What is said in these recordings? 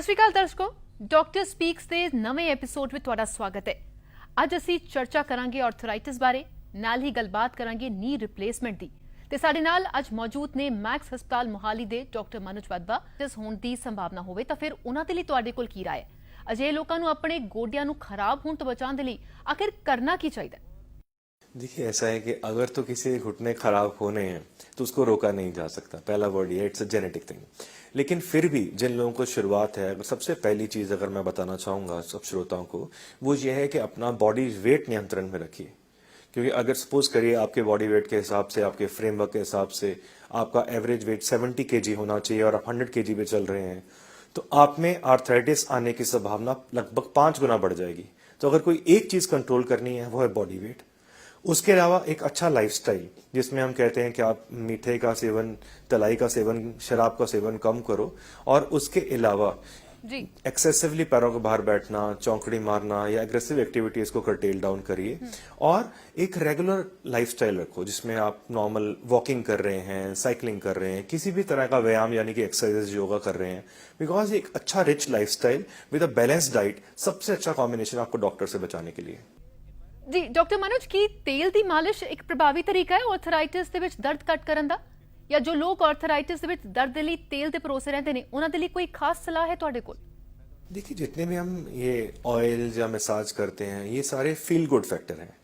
सत श्री अकाल दर्शकों, डॉक्टर स्पीक्स ਦੇ ਨਵੇਂ ਐਪੀਸੋਡ ਵਿੱਚ ਤੁਹਾਡਾ ਸਵਾਗਤ ਹੈ। ਅੱਜ ਅਸੀਂ ਚਰਚਾ ਕਰਾਂਗੇ ਆਰਥਰਾਈਟਿਸ ਬਾਰੇ, ਨਾਲ ਹੀ ਗੱਲਬਾਤ ਕਰਾਂਗੇ ਨੀ ਰਿਪਲੇਸਮੈਂਟ ਦੀ। ਤੇ ਸਾਡੇ ਨਾਲ ਅੱਜ ਮੌਜੂਦ ਨੇ ਮੈਕਸ ਹਸਪਤਾਲ ਮੋਹਾਲੀ ਦੇ ਡਾਕਟਰ ਮਨੋਜ ਵਾਧਵਾ। ਜਿਸ ਹੋਣ ਦੀ ਸੰਭਾਵਨਾ ਹੋਵੇ ਤਾਂ ਫਿਰ ਉਹਨਾਂ ਦੇ ਲਈ ਤੁਹਾਡੇ ਕੋਲ ਕੀ ਰਾਏ ਹੈ? ਅਜਿਹੇ ਲੋਕਾਂ ਨੂੰ ਆਪਣੇ ਗੋਡਿਆਂ ਨੂੰ ਖਰਾਬ ਹੋਣ ਤੋਂ ਬਚਾਉਣ ਦੇ ਲਈ ਆਖਿਰ करना ਕੀ ਚਾਹੀਦਾ? देखिए, ऐसा है कि अगर तो किसी घुटने खराब होने हैं तो उसको रोका नहीं जा सकता। पहला वर्ड ये, इट्स अ जेनेटिक थिंग। लेकिन फिर भी जिन लोगों को शुरुआत है, सबसे पहली चीज अगर मैं बताना चाहूंगा सब श्रोताओं को, वो ये है कि अपना बॉडी वेट नियंत्रण में रखिए। क्योंकि अगर सपोज करिए आपके बॉडी वेट के हिसाब से, आपके फ्रेमवर्क के हिसाब से आपका एवरेज वेट 70 kg होना चाहिए और आप 100 kg पे चल रहे हैं, तो आप में आर्थराइटिस आने की संभावना लगभग 5 गुना बढ़ जाएगी। तो अगर कोई एक चीज कंट्रोल करनी है वो है बॉडी वेट। उसके अलावा एक अच्छा लाइफस्टाइल, जिसमें हम कहते हैं कि आप मीठे का सेवन, तलाई का सेवन, शराब का सेवन कम करो, और उसके अलावा एक्सेसिवली पैरों के बाहर बैठना, चौंकड़ी मारना या एग्रेसिव एक्टिविटीज को कर्टेल डाउन करिए। और एक रेगुलर लाइफस्टाइल रखो जिसमें आप नॉर्मल वॉकिंग कर रहे हैं, साइकिलिंग कर रहे हैं, किसी भी तरह का व्यायाम यानी कि एक्सरसाइज, योगा कर रहे हैं। बिकॉज एक अच्छा rich lifestyle with a balance diet सबसे अच्छा कॉम्बिनेशन आपको डॉक्टर से बचाने के लिए। जी डॉक्टर मनोज, की तेल ਦੀ ਮਾਲਿਸ਼ ਇੱਕ ਪ੍ਰਭਾਵੀ ਤਰੀਕਾ ਹੈ ਆਰਥਰਾਈਟਿਸ ਦੇ ਵਿੱਚ ਦਰਦ ਘੱਟ ਕਰਨ ਦਾ? ਜਾਂ ਜੋ ਲੋਕ ਆਰਥਰਾਈਟਿਸ ਦੇ ਵਿੱਚ ਦਰਦ ਦੇ ਲਈ ਤੇਲ ਦੇ ਪਰੋਸੇ ਰਹਿੰਦੇ ਨੇ ਉਹਨਾਂ ਦੇ ਲਈ ਕੋਈ ਖਾਸ ਸਲਾਹ ਹੈ ਤੁਹਾਡੇ ਕੋਲ? देखिए, जितने भी हम ये ऑयल या मसाज करते हैं ये सारे फील गुड फैक्टर हैं।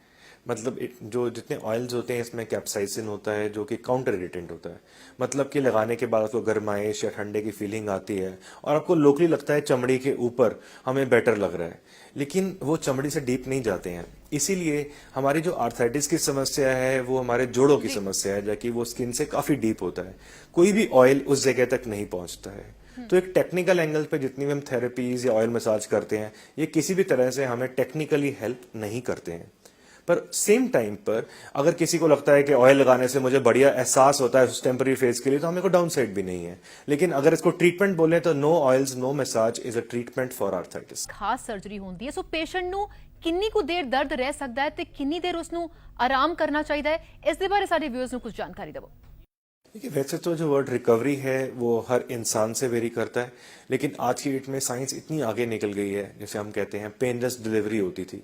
मतलब जो जितने ऑयल्स होते हैं इसमें कैप्साइसिन होता है जो कि काउंटर इरिटेंट होता है। मतलब कि लगाने के बाद आपको गर्माइश या ठंडे की फीलिंग आती है और आपको लोकली लगता है चमड़ी के ऊपर हमें बेटर लग रहा है, लेकिन वो चमड़ी से डीप नहीं जाते हैं। इसीलिए हमारी जो आर्थराइटिस की समस्या है वो हमारे जोड़ों की समस्या है, जबकि वो स्किन से काफी डीप होता है। कोई भी ऑयल उस जगह तक नहीं पहुंचता है। तो एक टेक्निकल एंगल पे जितनी भी हम थेरेपीज या ऑयल मसाज करते हैं ये किसी भी तरह से हमें टेक्निकली हेल्प नहीं करते हैं। पर सेम टाइम पर अगर किसी को लगता है कि ऑयल लगाने से मुझे बढ़िया एहसास होता है उस टेम्पररी फेज के लिए, तो हमें को डाउन साइड भी नहीं है। लेकिन अगर इसको ट्रीटमेंट बोले तो no oils no massage is a treatment for arthritis. खास सर्जरी होती है, सो पेशेंट ਨੂੰ ਕਿੰਨੀ ਕੁ ਦੇਰ ਦਰਦ ਰਹਿ ਸਕਦਾ ਹੈ ਤੇ ਕਿੰਨੀ ਦੇਰ ਉਸ ਨੂੰ ਆਰਾਮ ਕਰਨਾ ਚਾਹੀਦਾ ਹੈ, ਇਸ ਦੇ ਬਾਰੇ ਸਾਡੇ व्यूअर्स ਨੂੰ कुछ जानकारी ਦਿਓ। देखिए, वैसे तो जो वर्ड रिकवरी है वो हर इंसान से वेरी करता है, लेकिन आज की डेट में साइंस इतनी आगे निकल गई है, जैसे हम कहते हैं पेनलेस डिलीवरी होती थी,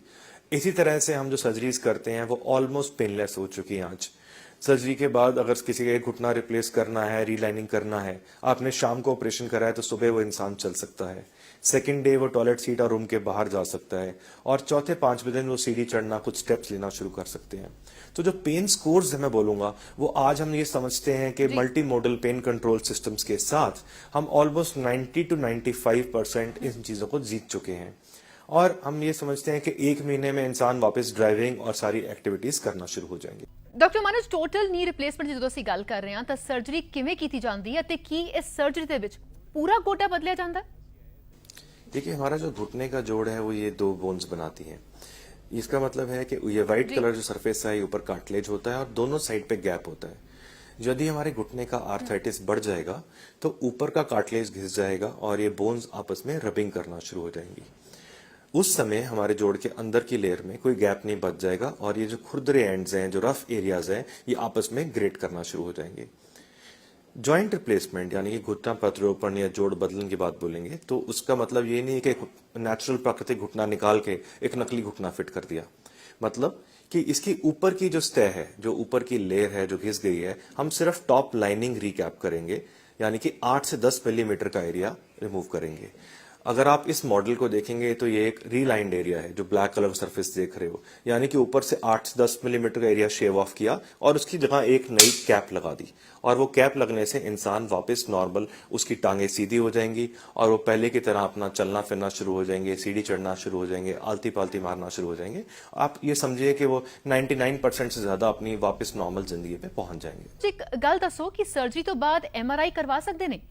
इसी तरह से हम जो सर्जरीज करते हैं वो ऑलमोस्ट पेनलेस हो चुकी हैं आज। सर्जरी के बाद अगर किसी का घुटना रिप्लेस करना है, रीलाइनिंग करना है, आपने शाम को ऑपरेशन करा है तो सुबह वो इंसान चल सकता है, सेकंड डे वो टॉयलेट सीट और रूम के बाहर जा सकता है, और चौथे पांचवें दिन वो सीढ़ी चढ़ना, कुछ स्टेप्स लेना शुरू कर सकते हैं। तो जो पेन स्कोर्स है मैं बोलूंगा वो आज हम ये समझते हैं कि multi modal pain control systems के साथ हम ऑलमोस्ट 90 to 95% इन चीजों को जीत चुके हैं। और हम ये समझते हैं कि एक महीने में इंसान वापस ड्राइविंग और सारी एक्टिविटीज करना शुरू हो जाएंगे। Doctor Manoj, total knee replacement ਜਦੋਂ ਅਸੀਂ ਗੱਲ ਕਰ ਰਹੇ ਹਾਂ ਤਾਂ ਸਰਜਰੀ ਕਿਵੇਂ ਕੀਤੀ ਜਾਂਦੀ ਹੈ ਤੇ ਕੀ ਇਸ ਸਰਜਰੀ ਦੇ ਵਿੱਚ पूरा गोटा बदलिया जाता है? देखिए, हमारा जो घुटने का जोड़ है वो ये 2 बोन्स बनाती है। इसका मतलब है कि ये व्हाइट कलर जो सरफेस है ये ऊपर कार्टिलेज होता है और दोनों साइड पे गैप होता है। यदि हमारे घुटने का आर्थराइटिस बढ़ जाएगा तो ऊपर का कार्टिलेज घिस जाएगा और ये बोन्स आपस में रबिंग करना शुरू हो जाएंगी। उस समय हमारे जोड़ के अंदर की लेयर में कोई गैप नहीं बच जाएगा और ये जो खुरदरे एंड्स हैं, जो रफ एरियाज हैं, ये आपस में ग्रेट करना शुरू हो जाएंगे। जॉइंट रिप्लेसमेंट यानी कि घुटना प्रत्यारोपण या जोड़ बदलने की बात बोलेंगे तो उसका मतलब ये नहीं है कि नेचुरल प्राकृतिक घुटना निकाल के एक नकली घुटना फिट कर दिया। मतलब कि इसकी ऊपर की जो सतह है, जो ऊपर की लेयर है जो घिस गई है, हम सिर्फ टॉप लाइनिंग रिकैप करेंगे, यानी कि 8 से 10 मिलीमीटर का एरिया रिमूव करेंगे। अगर आप इस मॉडल को देखेंगे तो ये एक रीलाइंड एरिया है जो ब्लैक कलर सरफेस देख रहे हो, यानी कि ऊपर से 8 से 10 मिलीमीटर का एरिया शेव ऑफ किया और उसकी जगह एक नई कैप लगा दी, और वो कैप लगने से इंसान वापस नॉर्मल, उसकी टांगे सीधी हो जाएंगी और वो पहले की तरह अपना चलना फिरना शुरू हो जाएंगे, सीढ़ी चढ़ना शुरू हो जाएंगे, आलती पालती मारना शुरू हो जाएंगे। आप ये समझिए कि वो 99% से ज्यादा अपनी वापस नॉर्मल जिंदगी पे पहुंच जाएंगे। एक गल दसो कि सर्जरी तो बाद MRI करवा सकते हैं?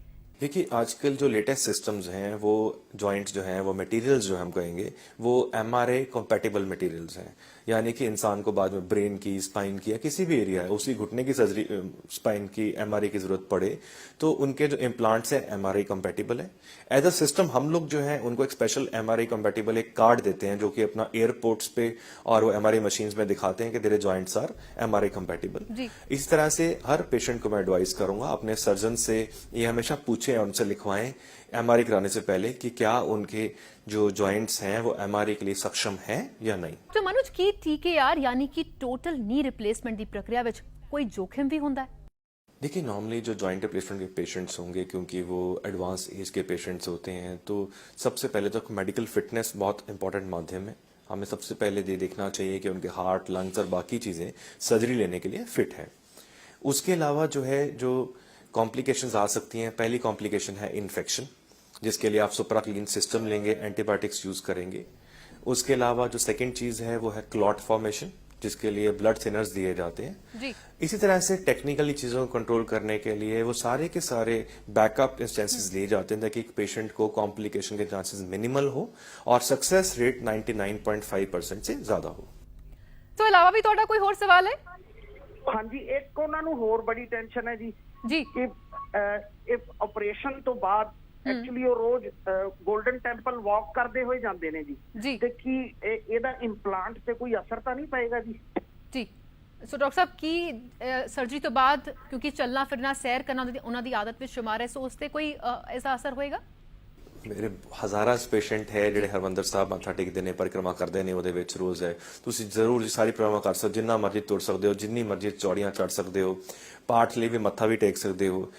देखिए, आजकल जो लेटेस्ट सिस्टम्स हैं वो जॉइंट्स जो हैं वो मटेरियल्स जो हम कहेंगे वो MRA कंपैटिबल मटेरियल्स हैं, यानी कि इंसान को बाद में ब्रेन की, स्पाइन की या किसी भी एरिया है उसी घुटने की सर्जरी, स्पाइन की MRA की जरूरत पड़े तो उनके जो इम्प्लांट्स हैं MRA कंपैटिबल है। एज अ सिस्टम हम लोग जो है उनको एक स्पेशल MRA कंपैटिबल एक कार्ड देते हैं जो कि अपना एयरपोर्ट्स पे और वो MRA मशीन्स में दिखाते हैं कि तेरे जॉइंट्स आर MRA कंपैटिबल। इस तरह से हर पेशेंट को मैं एडवाइस करूंगा अपने सर्जन से ये हमेशा पूछे पूछें और उनसे लिखवाएं एमआरआई कराने से पहले कि क्या उनके जो जॉइंट्स हैं वो एमआरआई के लिए सक्षम हैं या नहीं। तो मनोज की TKR यानी कि टोटल नी रिप्लेसमेंट की प्रक्रिया विच कोई जोखिम भी हुंदा है? देखिए नॉर्मली जो जॉइंट रिप्लेसमेंट के पेशेंट्स होंगे क्योंकि वो एडवांस एज के पेशेंट्स होते हैं तो सबसे पहले तो मेडिकल फिटनेस बहुत इंपॉर्टेंट माध्यम है। हमें सबसे पहले ये देखना चाहिए कि उनके हार्ट, लंग्स और बाकी चीज़ें सर्जरी लेने के लिए फिट है। उसके अलावा जो है जो कॉम्प्लिकेशंस आ सकती हैं, पहली कॉम्प्लिकेशन है इन्फेक्शन, जिसके लिए आप सुप्राक्लीन सिस्टम लेंगे, एंटीबायोटिक्स यूज करेंगे। उसके अलावा जो सेकेंड चीज है वो है क्लॉट फॉर्मेशन, जिसके लिए ब्लड थिनर्स दिए जाते हैं जी। इसी तरह से टेक्निकली चीजों को कंट्रोल करने के लिए वो सारे के सारे बैकअप चांसेस लिए जाते हैं ताकि एक पेशेंट को कॉम्प्लिकेशन के चांसेस मिनिमल हो और सक्सेस रेट 99.5% से ज्यादा हो। तो अलावा भी ਤੁਹਾਡਾ ਕੋਈ ਹੋਰ ਸਵਾਲ ਹੈ? ਹਾਂਜੀ, ਇੱਕ ਉਹਨਾਂ ਨੂੰ ਹੋਰ ਬੜੀ ਟੈਨਸ਼ਨ ਹੈ ਜੀ ਜੀ ਕਿ ਇਹ ਆਪਰੇਸ਼ਨ ਤੋਂ ਬਾਅਦ ਐਕਚੁਅਲੀ ਉਹ ਰੋਜ਼ 골ਡਨ ਟੈਂਪਲ ਵਾਕ ਕਰਦੇ ਹੋਏ ਜਾਂਦੇ ਨੇ ਜੀ ਜੀ ਤੇ ਕੀ ਇਹਦਾ ਇੰਪਲਾਂਟ ਤੇ ਕੋਈ ਅਸਰ ਤਾਂ ਨਹੀਂ ਪਏਗਾ ਜੀ? ਜੀ ਸੋ ਡਾਕਟਰ ਸਾਹਿਬ ਕੀ ਸਰਜਰੀ ਤੋਂ ਬਾਅਦ ਕਿਉਂਕਿ ਚੱਲਣਾ ਫਿਰਨਾ ਸੈਰ ਕਰਨਾ ਉਹਨਾਂ ਦੀ ਆਦਤ ਵਿੱਚ ਸ਼ੁਮਾਰ ਹੈ ਸੋ ਉਸ ਤੇ ਕੋਈ ਐਸਾ ਅਸਰ ਹੋਏਗਾ? ਮੇਰੇ ਹਜ਼ਾਰਾਂ ਪੇਸ਼ੈਂਟ ਹੈ ਜਿਹੜੇ ਹਰਮੰਦਰ ਸਾਹਿਬ ਮੱਥਾ ਟੇਕਦੇ ਨੇ, ਪਰਿਕਰਮਾ ਕਰਦੇ ਨੇ, ਉਹਦੇ ਵਿੱਚ ਰੋਜ਼ ਹੈ। ਤੁਸੀਂ ਜ਼ਰੂਰ ਸਾਰੀ ਪਰਿਕਰਮਾ ਕਰ ਸਕਦੇ, ਜਿੰਨਾ ਮਰਜ਼ੀ ਤੁਰ ਸਕਦੇ ਹੋ, ਜਿੰਨੀ ਮਰਜ਼ੀ ਚੌੜੀਆਂ ਚੜ ਸਕਦੇ ਹੋ, ਪਾਠ ਲਈ ਵੀ ਮੱਥਾ ਵੀ ਟੇਕ ਸਕਦੇ ਹੋ।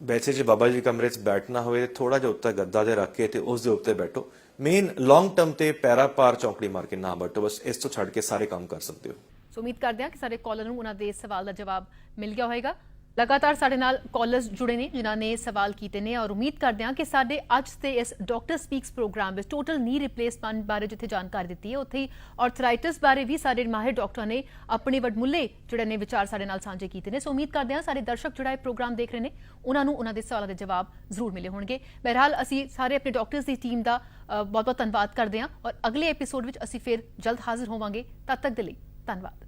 ਵੈਸੇ ਜੇ ਬਾਬਾ ਜੀ ਕਮਰੇ 'ਚ ਬੈਠਣਾ ਹੋਵੇ ਥੋੜਾ ਜਿਹਾ ਉੱਤੇ ਗੱਦਾ ਜਿਹਾ ਰੱਖ ਕੇ ਤੇ ਉਸ ਦੇ ਉੱਤੇ ਬੈਠੋ। ਮੇਨ ਲੌਂਗ ਟਰਮ ਤੇ ਪੈਰਾ ਪਾਰ ਚੌਂਕੜੀ ਮਾਰ ਕੇ ਨਾ ਬੈਠੋ, ਬਸ ਇਸ ਤੋਂ ਛੱਡ ਕੇ ਸਾਰੇ ਕੰਮ ਕਰ ਸਕਦੇ ਹੋ। ਸੋ ਉਮੀਦ ਕਰਦੇ ਹਾਂ ਕਿ ਸਾਡੇ ਕਾਲਰ ਨੂੰ ਉਹਨਾਂ ਦੇ ਸਵਾਲ ਦਾ ਜਵਾਬ ਮਿਲ ਗਿਆ ਹੋਵੇਗਾ। ਲਗਾਤਾਰ ਸਾਡੇ ਨਾਲ ਕਾਲਰਸ ਜੁੜੇ ਨੇ ਜਿਨ੍ਹਾਂ ਨੇ ਸਵਾਲ ਕੀਤੇ ਨੇ ਔਰ ਉਮੀਦ ਕਰਦੇ ਹਾਂ ਕਿ ਸਾਡੇ ਅੱਜ ਦੇ ਇਸ ਡਾਕਟਰ ਸਪੀਕਸ ਪ੍ਰੋਗਰਾਮ ਵਿੱਚ ਟੋਟਲ ਨੀ ਰਿਪਲੇਸਮੈਂਟ ਬਾਰੇ ਜਿੱਥੇ ਜਾਣਕਾਰੀ ਦਿੱਤੀ ਹੈ ਉੱਥੇ ਹੀ ਆਰਥਰਾਈਟਿਸ ਬਾਰੇ ਵੀ ਸਾਡੇ ਮਾਹਿਰ ਡਾਕਟਰਾਂ ਨੇ ਆਪਣੇ ਵੱਡਮੁੱਲੇ ਜਿਹੜੇ ਨੇ ਵਿਚਾਰ ਸਾਡੇ ਨਾਲ ਸਾਂਝੇ ਕੀਤੇ ਨੇ। ਸੋ ਉਮੀਦ ਕਰਦੇ ਹਾਂ ਸਾਡੇ ਦਰਸ਼ਕ ਜਿਹੜਾ ਇਹ ਪ੍ਰੋਗਰਾਮ ਦੇਖ ਰਹੇ ਨੇ ਉਹਨਾਂ ਨੂੰ ਉਹਨਾਂ ਦੇ ਸਵਾਲਾਂ ਦੇ ਜਵਾਬ ਜ਼ਰੂਰ ਮਿਲੇ ਹੋਣਗੇ। ਬਹਰਹਾਲ ਅਸੀਂ ਸਾਰੇ ਆਪਣੇ ਡਾਕਟਰਸ ਦੀ ਟੀਮ ਦਾ ਬਹੁਤ ਬਹੁਤ ਧੰਨਵਾਦ ਕਰਦੇ ਹਾਂ ਔਰ ਅਗਲੇ ਐਪੀਸੋਡ ਵਿੱਚ ਅਸੀਂ ਫਿਰ ਜਲਦ ਹਾਜ਼ਰ ਹੋਵਾਂਗੇ। ਤਦ ਤੱਕ ਦੇ ਲਈ ਧੰਨਵਾਦ।